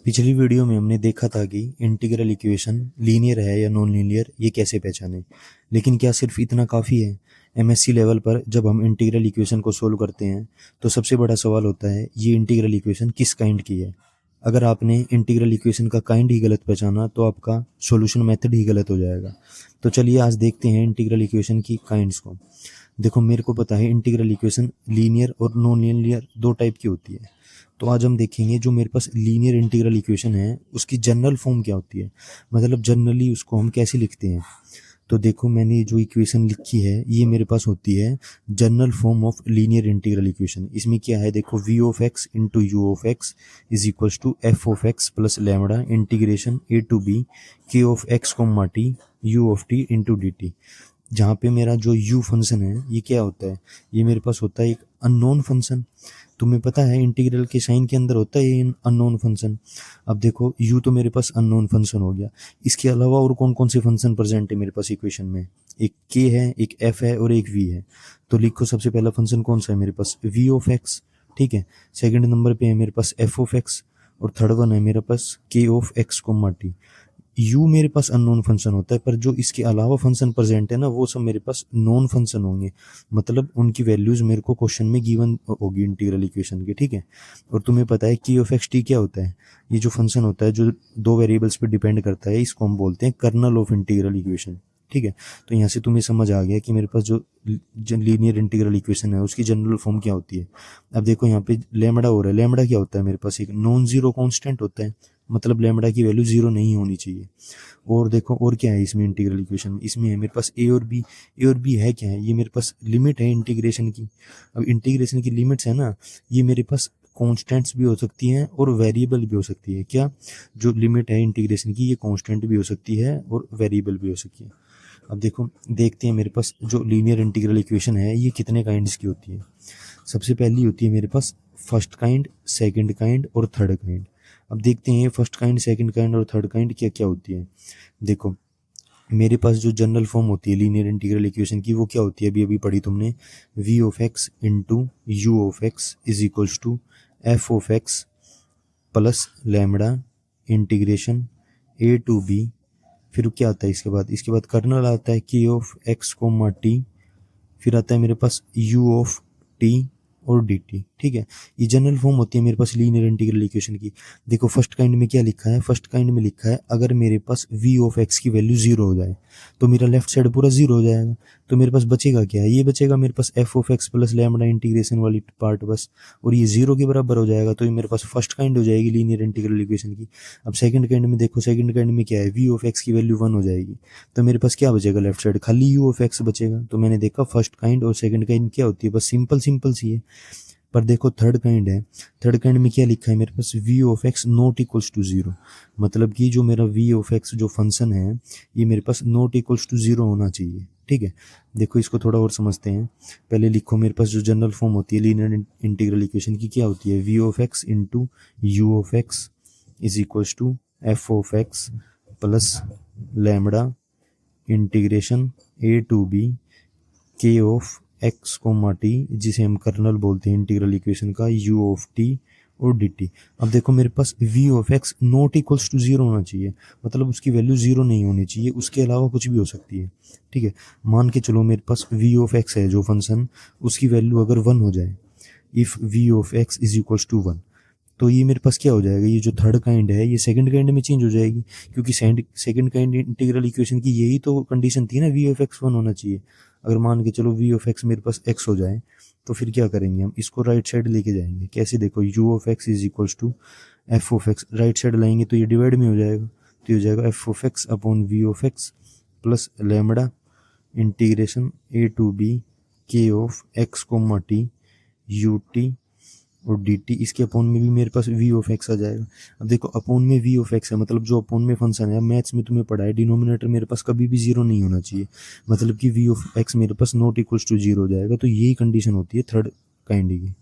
पिछली वीडियो में हमने देखा था कि इंटीग्रल इक्वेशन लीनियर है या नॉन लीनियर ये कैसे पहचानें। लेकिन क्या सिर्फ इतना काफ़ी है? एमएससी लेवल पर जब हम इंटीग्रल इक्वेशन को सोल्व करते हैं तो सबसे बड़ा सवाल होता है ये इंटीग्रल इक्वेशन किस काइंड की है। अगर आपने इंटीग्रल इक्वेशन का काइंड ही गलत पहचाना तो आपका सॉल्यूशन मेथड ही गलत हो जाएगा। तो चलिए आज देखते हैं इंटीग्रल इक्वेशन की काइंड्स को। देखो मेरे को पता है इंटीग्रल इक्वेशन लीनियर और नॉन लीनियर दो टाइप की होती है। तो आज हम देखेंगे जो मेरे पास लीनियर इंटीग्रल इक्वेशन है उसकी जनरल फॉर्म क्या होती है, मतलब जनरली उसको हम कैसे लिखते हैं। तो देखो मैंने जो इक्वेशन लिखी है ये मेरे पास होती है general form of linear integral equation. इसमें क्या है देखो, V of x into u of x is equals to f of x plus lambda integration a to b के of x comma t u of t into d t. जहाँ पे मेरा जो u function है ये क्या होता है, ये मेरे पास होता है एक अननोन फंक्शन। तुम्हें पता है इंटीग्रल के साइन के अंदर होता है ये अननोन फंक्शन। अब देखो u तो मेरे पास अननोन फंक्शन हो गया, इसके अलावा और कौन कौन से फंक्शन प्रेजेंट है मेरे पास इक्वेशन में? एक k है, एक f है और एक v है। तो लिखो सबसे पहला फंक्शन कौन सा है मेरे पास, v ऑफ x, ठीक है। सेकंड नंबर पे है मेरे पास f ऑफ x और थर्ड वन है मेरे पास k of x comma t। u मेरे पास अननोन फंक्शन होता है पर जो इसके अलावा फंक्शन प्रेजेंट है ना वो सब मेरे पास नॉन फंक्शन होंगे, मतलब उनकी वैल्यूज मेरे को क्वेश्चन में गिवन होगी इंटीग्रल इक्वेशन की, ठीक है। और तुम्हें पता है की ऑफ एक्स टी क्या होता है, ये जो फंक्शन होता है जो दो वेरिएबल्स पे डिपेंड करता है इसको हम बोलते हैं कर्नल ऑफ इंटीग्रल इक्वेशन, ठीक है। तो यहाँ से तुम्हें समझ आ गया कि मेरे पास जो लीनियर इंटीग्रल इक्वेशन है उसकी जनरल फॉर्म क्या होती है। अब देखो यहाँ पे लैम्बडा हो रहा है, लैम्बडा क्या होता है मेरे पास एक नॉन जीरो कांस्टेंट होता है, मतलब लैम्बडा की वैल्यू जीरो नहीं होनी चाहिए। और देखो और क्या है इसमें इंटीग्रल इक्वेशन में, इसमें है मेरे पास ए और बी। ए और बी है क्या है, ये मेरे पास लिमिट है इंटीग्रेशन की। अब इंटीग्रेशन की लिमिट्स है ना, ये मेरे पास कॉन्स्टेंट्स भी हो सकती हैं और वेरिएबल भी हो सकती है। क्या जो लिमिट है इंटीग्रेशन की ये कॉन्स्टेंट भी हो सकती है और वेरिएबल भी हो सकती है। अब देखो देखते हैं मेरे पास जो लीनियर इंटीग्रल इक्वेशन है ये कितने काइंड्स की होती है। सबसे पहली होती है मेरे पास फर्स्ट काइंड, सेकंड काइंड और थर्ड काइंड। अब देखते हैं फर्स्ट काइंड, सेकंड काइंड और थर्ड काइंड क्या क्या होती है। देखो मेरे पास जो जनरल फॉर्म होती है लीनियर इंटीग्रल इक्वेशन की वो क्या होती है, अभी अभी पढ़ी तुमने, v of x into u of x is equals to f of x plus lambda integration a to b. फिर क्या आता है इसके बाद कर्नल आता है k of x comma t, फिर आता है मेरे पास u ऑफ t और dt, ठीक है। ये जनरल फॉर्म होती है मेरे पास लीनियर इंटीग्रल इक्वेशन की। देखो फर्स्ट काइंड में क्या लिखा है, फर्स्ट काइंड में लिखा है अगर मेरे पास v ऑफ x की वैल्यू जीरो हो जाए तो मेरा लेफ्ट साइड पूरा जीरो हो जाएगा। तो मेरे पास बचेगा क्या है, ये बचेगा मेरे पास f of x plus lambda integration वाली पार्ट बस, और ये जीरो के बराबर हो जाएगा। तो ये मेरे पास फर्स्ट काइंड हो जाएगी लीनियर इंटीग्रल इक्वेशन की। अब सेकंड काइंड में देखो, सेकंड काइंड में क्या है, v ऑफ x की वैल्यू वन हो जाएगी। तो मेरे पास क्या बचेगा, लेफ्ट साइड खाली u ऑफ x बचेगा। तो मैंने देखा फर्स्ट काइंड और सेकंड काइंड क्या होती है, बस सिंपल सिंपल सी है। पर देखो थर्ड काइंड है, थर्ड काइंड में क्या लिखा है मेरे पास, v of x not equals to zero, मतलब कि जो मेरा v ऑफ एक्स जो फंक्शन है ये मेरे पास नॉट इक्वल्स टू जीरो होना चाहिए, ठीक है। देखो इसको थोड़ा और समझते हैं। पहले लिखो मेरे पास जो जनरल फॉर्म होती है लीनियर इंटीग्रल इक्वेशन की क्या होती है, v of x into u of x is equals to f of x plus lambda integration a to b के ऑफ एक्स कोमा टी, जिसे हम कर्नल बोलते हैं इंटीग्रल इक्वेशन का, u ऑफ टी और dt। अब देखो मेरे पास v of x not equals to zero होना चाहिए, मतलब उसकी वैल्यू जीरो नहीं होनी चाहिए, उसके अलावा कुछ भी हो सकती है, ठीक है। मान के चलो मेरे पास v ऑफ x है जो फंक्शन, उसकी वैल्यू अगर वन हो जाए, if v of x is equals to one, तो ये मेरे पास क्या हो जाएगा, ये जो थर्ड काइंड है ये सेकंड काइंड में चेंज हो जाएगी, क्योंकि सेकंड काइंड इंटीग्रल इक्वेशन की यही तो कंडीशन थी ना, v ऑफ x वन होना चाहिए। अगर मान के चलो v ऑफ x मेरे पास x हो जाए तो फिर क्या करेंगे हम, इसको राइट साइड लेके जाएंगे। कैसे, देखो u of x is equals to f of x, right side लाएंगे तो ये डिवाइड में हो जाएगा, तो हो जाएगा f of x upon v of x plus lambda integration a to b k of x comma t u t और dt। इसके अपोन में भी मेरे पास v ऑफ x आ जाएगा। अब देखो अपोन में v ऑफ x है, मतलब जो अपोन में फंक्शन है, मैथ्स में तुम्हें पढ़ा है डिनोमिनेटर मेरे पास कभी भी जीरो नहीं होना चाहिए, मतलब कि v ऑफ x मेरे पास नॉट इक्वल्स टू जीरो हो जाएगा। तो यही कंडीशन होती है थर्ड काइंड की।